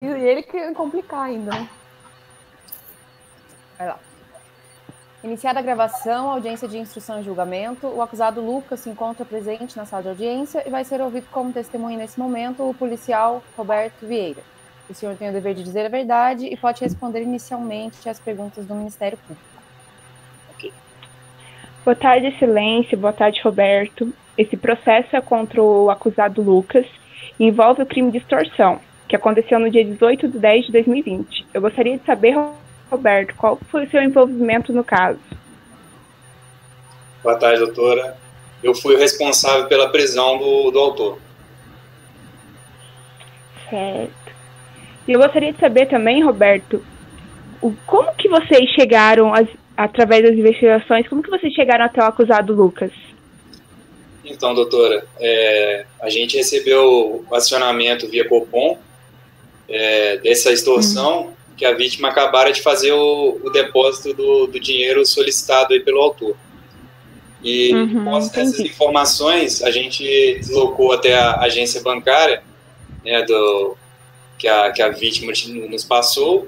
ele querendo complicar ainda, né? Vai lá. Iniciada a gravação, audiência de instrução e julgamento, o acusado Lucas se encontra presente na sala de audiência e vai ser ouvido como testemunha nesse momento o policial Roberto Vieira. O senhor tem o dever de dizer a verdade e pode responder inicialmente às perguntas do Ministério Público. Ok. Boa tarde, Excelência. Boa tarde, Roberto. Esse processo é contra o acusado Lucas e envolve o crime de extorsão, que aconteceu no dia 18/10/2020. Eu gostaria de saber, Roberto, qual foi o seu envolvimento no caso? Boa tarde, doutora. Eu fui o responsável pela prisão do autor. Certo. E eu gostaria de saber também, Roberto, como que vocês chegaram, através das investigações, como que vocês chegaram até o acusado Lucas? Então, doutora, a gente recebeu o acionamento via Copom dessa extorsão, que a vítima acabara de fazer o depósito do dinheiro solicitado aí pelo autor. E, após essas informações, a gente deslocou até a agência bancária, né, que a vítima nos passou,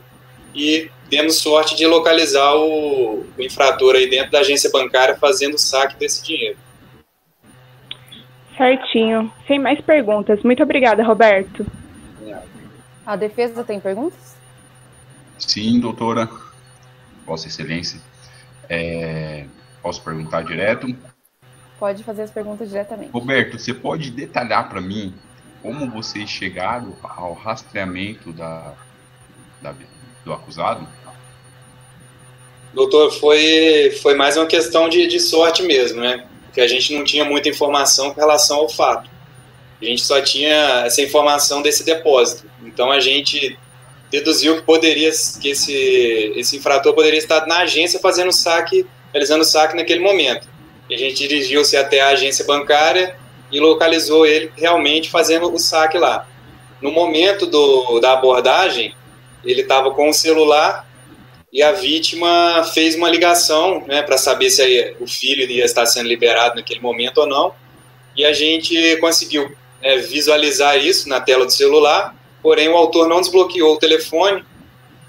e demos sorte de localizar o infrator aí dentro da agência bancária fazendo o saque desse dinheiro. Certinho. Sem mais perguntas. Muito obrigada, Roberto. A defesa tem perguntas? Sim, doutora. Vossa Excelência. Posso perguntar direto? Pode fazer as perguntas diretamente. Roberto, você pode detalhar para mim como vocês chegaram ao rastreamento do acusado? Doutor, foi mais uma questão de sorte mesmo, né? Porque a gente não tinha muita informação com relação ao fato. A gente só tinha essa informação desse depósito. Então a gente deduziu que esse infrator poderia estar na agência fazendo o saque, realizando o saque naquele momento. E a gente dirigiu-se até a agência bancária e localizou ele realmente fazendo o saque lá. No momento da abordagem, ele estava com o celular e a vítima fez uma ligação, né, para saber se o filho ia estar sendo liberado naquele momento ou não. E a gente conseguiu visualizar isso na tela do celular, porém o autor não desbloqueou o telefone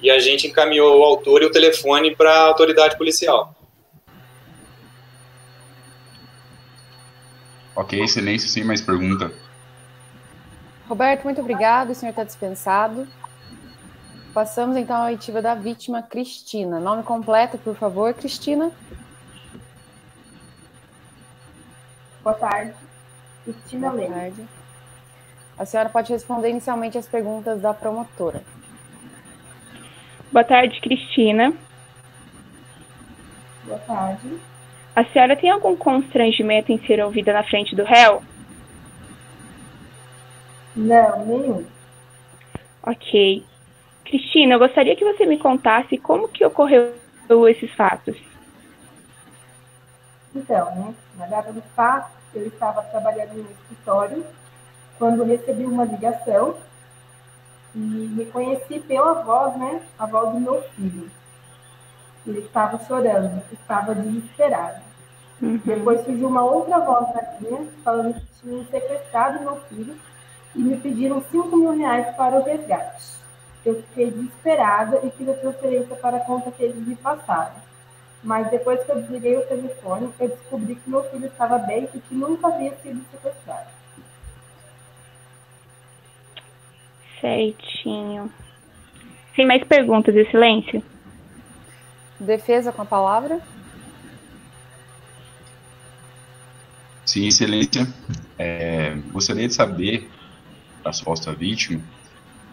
e a gente encaminhou o autor e o telefone para a autoridade policial. Ok, Excelência, sem mais pergunta. Roberto, muito obrigado. O senhor está dispensado. Passamos então à oitiva da vítima, Cristina. Nome completo, por favor, Cristina. Boa tarde. Cristina Lemos. Boa tarde. A senhora pode responder inicialmente as perguntas da promotora. Boa tarde, Cristina. Boa tarde. A senhora tem algum constrangimento em ser ouvida na frente do réu? Não, nenhum. Ok. Cristina, eu gostaria que você me contasse como que ocorreu esses fatos. Então, né, na data do fato, eu estava trabalhando no escritório quando recebi uma ligação e reconheci pela voz, né, a voz do meu filho. Ele estava chorando, estava desesperado. Depois surgiu uma outra voz na linha, falando que tinham sequestrado meu filho e me pediram R$5.000 para o resgate. Eu fiquei desesperada e fiz a transferência para a conta que eles me passaram. Mas depois que eu desliguei o telefone, eu descobri que meu filho estava bem e que nunca havia sido sequestrado. Certinho. Sem mais perguntas, Excelência? Defesa com a palavra. Sim, Excelência. Gostaria de saber da suposta vítima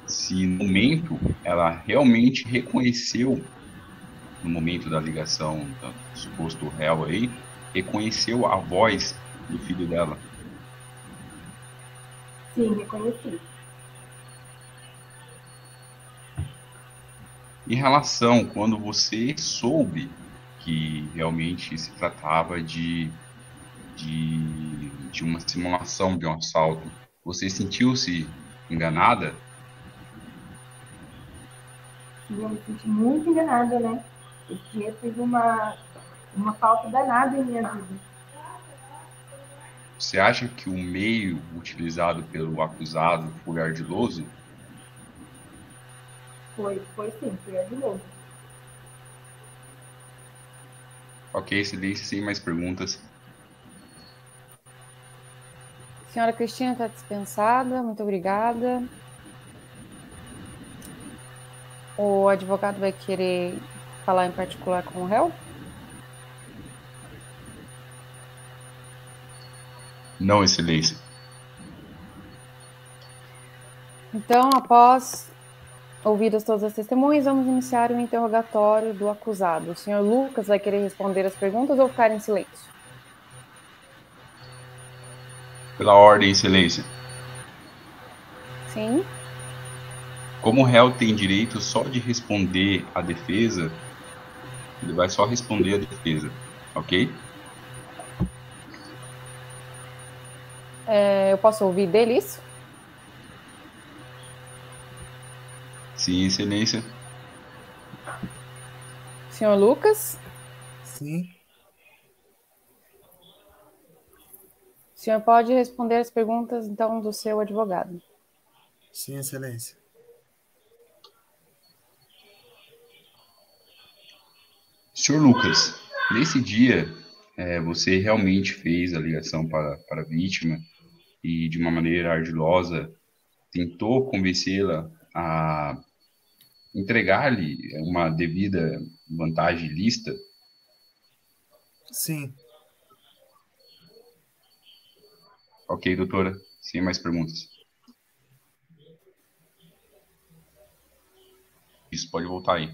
se no momento ela realmente reconheceu, no momento da ligação do suposto réu aí, reconheceu a voz do filho dela. Sim, reconheci. Em relação, quando você soube que realmente se tratava de uma simulação de um assalto, você sentiu-se enganada? Sim, eu me senti muito enganada, né? Esse dinheiro fez uma falta danada em minha vida. Você acha que o meio utilizado pelo acusado foi ardiloso? Foi sim, foi ardiloso. Ok, excelência, sem mais perguntas. Senhora Cristina está dispensada, muito obrigada. O advogado vai querer falar em particular com o réu? Não, excelência. Então, após ouvidas todas as testemunhas, vamos iniciar o interrogatório do acusado. O senhor Lucas vai querer responder as perguntas ou ficar em silêncio? Pela ordem, excelência. Sim. Como o réu tem direito só de responder a defesa, ele vai só responder a defesa, ok? Eu posso ouvir dele isso? Sim, excelência. Senhor Lucas? Sim. O senhor pode responder as perguntas, então, do seu advogado. Sim, excelência. Senhor Lucas, nesse dia, você realmente fez a ligação para a vítima e, de uma maneira ardilosa, tentou convencê-la a entregar-lhe uma devida vantagem ilícita? Sim. Ok, doutora. Sem mais perguntas. Isso, pode voltar aí.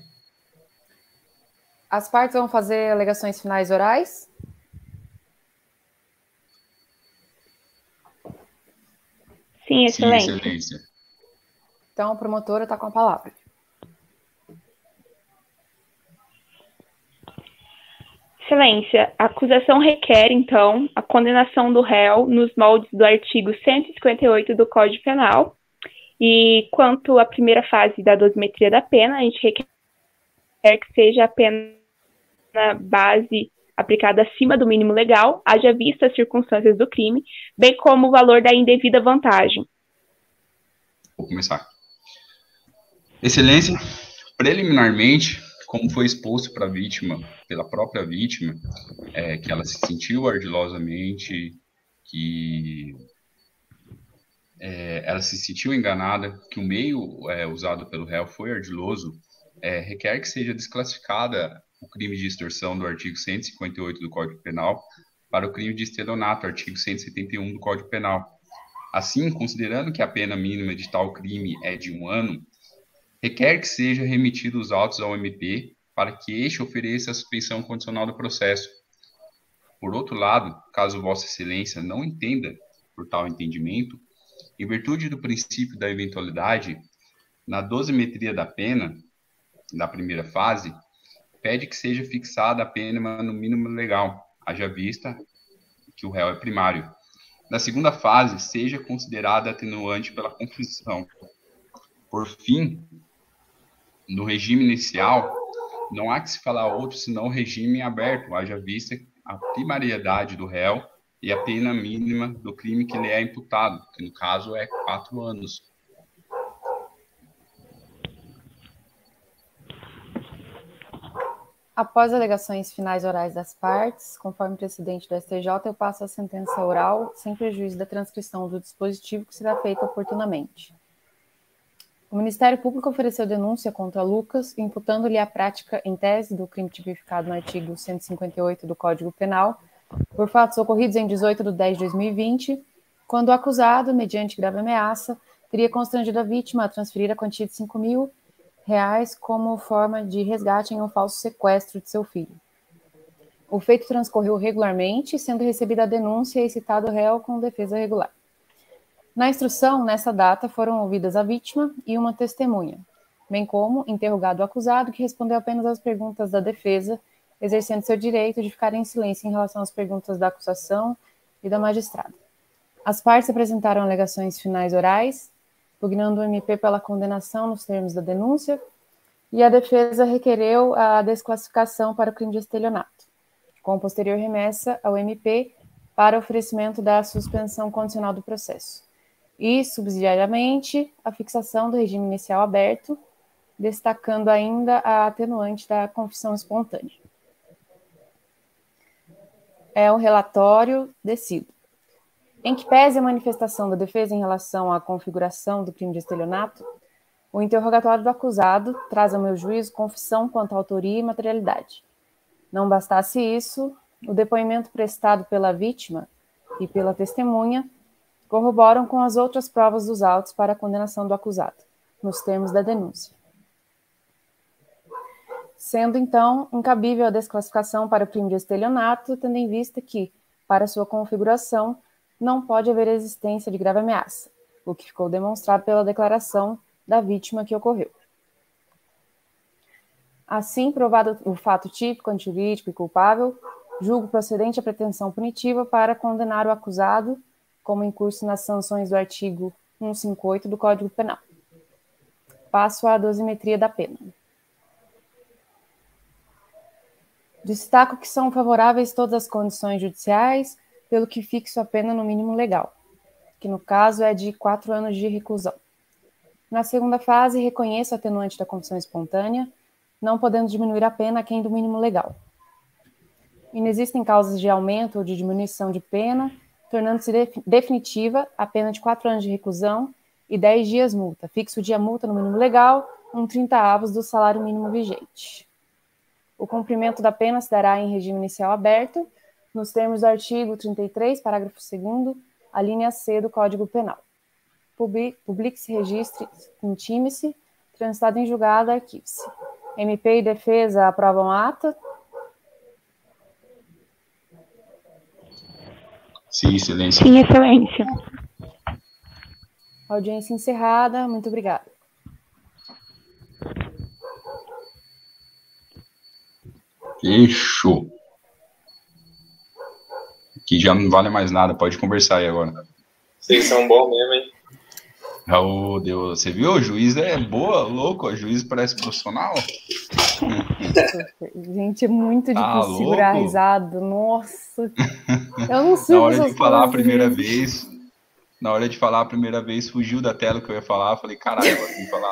As partes vão fazer alegações finais orais? Sim, Sim, excelência. excelência. Então, a promotora está com a palavra. Excelência, a acusação requer, então, a condenação do réu nos moldes do artigo 158 do Código Penal. E quanto à primeira fase da dosimetria da pena, a gente requer que seja a pena base aplicada acima do mínimo legal, haja vista as circunstâncias do crime, bem como o valor da indevida vantagem. Vou começar. Excelência, preliminarmente, como foi exposto para a vítima, pela própria vítima, que ela se sentiu ardilosamente, que ela se sentiu enganada, que o meio usado pelo réu foi ardiloso, requer que seja desclassificada o crime de extorsão do artigo 158 do Código Penal para o crime de estelionato, artigo 171 do Código Penal. Assim, considerando que a pena mínima de tal crime é de 1 ano, requer que seja remetido os autos ao MP para que este ofereça a suspensão condicional do processo. Por outro lado, caso Vossa Excelência não entenda por tal entendimento, em virtude do princípio da eventualidade, na dosimetria da pena, da primeira fase, pede que seja fixada a pena no mínimo legal, haja vista que o réu é primário. Na segunda fase, seja considerada atenuante pela confissão. Por fim, no regime inicial, não há que se falar outro senão o regime aberto, haja vista a primariedade do réu e a pena mínima do crime que lhe é imputado, que no caso é 4 anos. Após alegações finais orais das partes, conforme precedente do STJ, eu passo a sentença oral sem prejuízo da transcrição do dispositivo que será feita oportunamente. O Ministério Público ofereceu denúncia contra Lucas, imputando-lhe a prática em tese do crime tipificado no artigo 158 do Código Penal, por fatos ocorridos em 18 de 10 de 2020, quando o acusado, mediante grave ameaça, teria constrangido a vítima a transferir a quantia de R$ 5.000 como forma de resgate em um falso sequestro de seu filho. O feito transcorreu regularmente, sendo recebida a denúncia e citado o réu com defesa regular. Na instrução, nessa data, foram ouvidas a vítima e uma testemunha, bem como interrogado o acusado, que respondeu apenas às perguntas da defesa, exercendo seu direito de ficar em silêncio em relação às perguntas da acusação e da magistrada. As partes apresentaram alegações finais orais, pugnando o MP pela condenação nos termos da denúncia, e a defesa requereu a desclassificação para o crime de estelionato, com posterior remessa ao MP para oferecimento da suspensão condicional do processo, e, subsidiariamente, a fixação do regime inicial aberto destacando ainda a atenuante da confissão espontânea. É o relatório decido. Em que pese a manifestação da defesa em relação à configuração do crime de estelionato, o interrogatório do acusado traz ao meu juízo confissão quanto à autoria e materialidade. Não bastasse isso, o depoimento prestado pela vítima e pela testemunha corroboram com as outras provas dos autos para a condenação do acusado, nos termos da denúncia. Sendo, então, incabível a desclassificação para o crime de estelionato, tendo em vista que, para sua configuração, não pode haver existência de grave ameaça, o que ficou demonstrado pela declaração da vítima que ocorreu. Assim, provado o fato típico, antijurídico e culpável, julgo procedente a pretensão punitiva para condenar o acusado, como em curso nas sanções do artigo 158 do Código Penal. Passo à dosimetria da pena. Destaco que são favoráveis todas as condições judiciais, pelo que fixo a pena no mínimo legal, que no caso é de 4 anos de reclusão. Na segunda fase, reconheço a atenuante da confissão espontânea, não podendo diminuir a pena aquém do mínimo legal. Inexistem causas de aumento ou de diminuição de pena, tornando-se definitiva a pena de 4 anos de reclusão e 10 dias multa. Fixo o dia multa no mínimo legal, 1/30 do salário mínimo vigente. O cumprimento da pena se dará em regime inicial aberto, nos termos do artigo 33, parágrafo 2º, a linha C do Código Penal. Publique-se, registre, intime-se, transitado em julgado, arquive-se. MP e defesa aprovam a ata. Sim, excelência. Sim, excelência. Audiência encerrada. Muito obrigada. Fechou. Aqui já não vale mais nada, pode conversar aí agora. Vocês são bons mesmo, hein? Oh, Deus, você viu? O juiz é boa, louco, o juiz parece profissional. Gente, é muito Tá difícil louco? segurar a risada. Nossa. Eu não sei. Na hora de falar a primeira vez, fugiu da tela que eu ia falar, falei, caralho, eu vou falar.